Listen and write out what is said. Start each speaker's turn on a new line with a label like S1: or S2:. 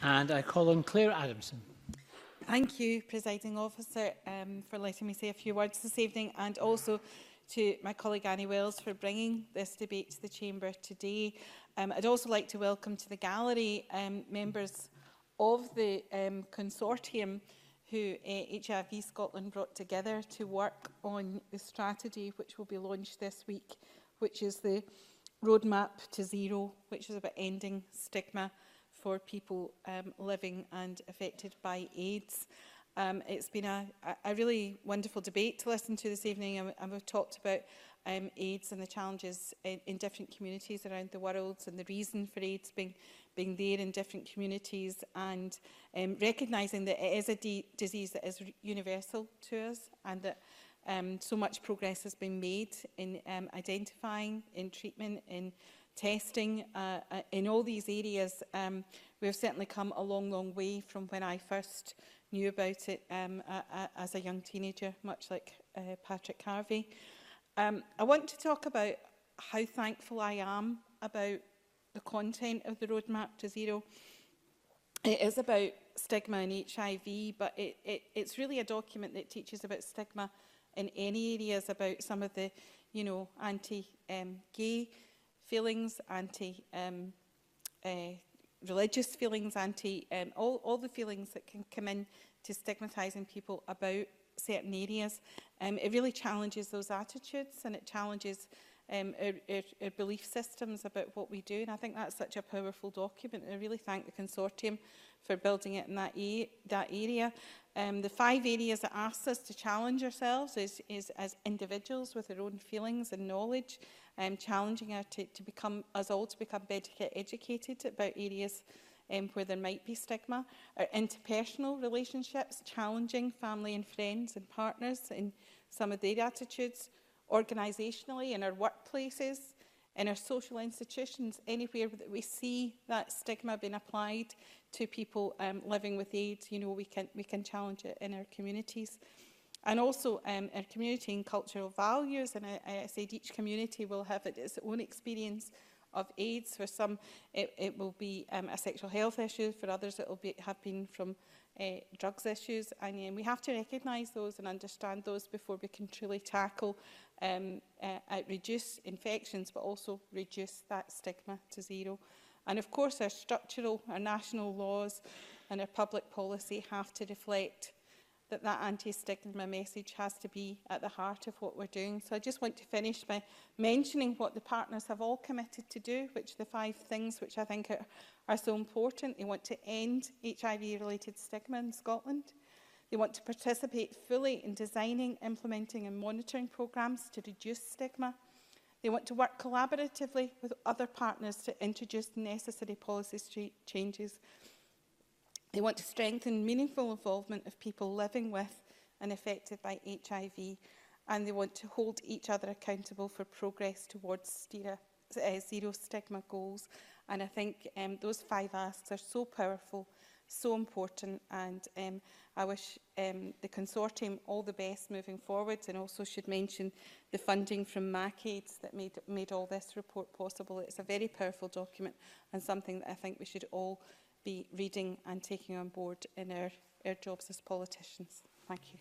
S1: And I call on Clare Adamson.
S2: Thank you, Presiding Officer, for letting me say a few words this evening, and also to my colleague Annie Wells for bringing this debate to the Chamber today. I'd also like to welcome to the gallery members of the consortium who HIV Scotland brought together to work on the strategy which will be launched this week, which is the Roadmap to Zero, which is about ending stigma for people living and affected by AIDS. It's been a really wonderful debate to listen to this evening, and we've talked about AIDS and the challenges in different communities around the world, and the reason for AIDS being there in different communities, and recognising that it is a disease that is universal to us, and that so much progress has been made in identifying, in treatment, in testing, in all these areas. We've certainly come a long, long way from when I first knew about it as a young teenager, much like Patrick Harvey. I want to talk about how thankful I am about the content of the Roadmap to Zero. It is about stigma and HIV, but it's really a document that teaches about stigma in any areas, about some of the, anti-gay feelings, religious feelings, all the feelings that can come in to stigmatising people about certain areas. It really challenges those attitudes, and it challenges our belief systems about what we do, and I think that's such a powerful document. I really thank the consortium for building it in that area. The 5 areas that asks us to challenge ourselves is as individuals with our own feelings and knowledge, challenging us to become better educated about areas where there might be stigma. Our interpersonal relationships, challenging family and friends and partners in some of their attitudes. Organisationally, in our workplaces, in our social institutions, anywhere that we see that stigma being applied to people living with AIDS, we can challenge it in our communities. And also our community and cultural values, and I said each community will have its own experience of AIDS. For some, it will be a sexual health issue. For others, it will have been from drugs issues. And we have to recognise those and understand those before we can truly tackle, reduce infections, but also reduce that stigma to zero. And of course, our national laws and our public policy have to reflect that anti-stigma message has to be at the heart of what we're doing. So I just want to finish by mentioning what the partners have all committed to do, which the 5 things which I think are so important. They want to end HIV-related stigma in Scotland. They want to participate fully in designing, implementing and monitoring programmes to reduce stigma. They want to work collaboratively with other partners to introduce necessary policy changes. They want to strengthen meaningful involvement of people living with and affected by HIV, and they want to hold each other accountable for progress towards zero stigma goals. And I think those 5 asks are so powerful, so important, and I wish the consortium all the best moving forward, and also should mention the funding from MacAIDs that made all this report possible. It's a very powerful document and something that I think we should all be reading and taking on board in our jobs as politicians. Thank you.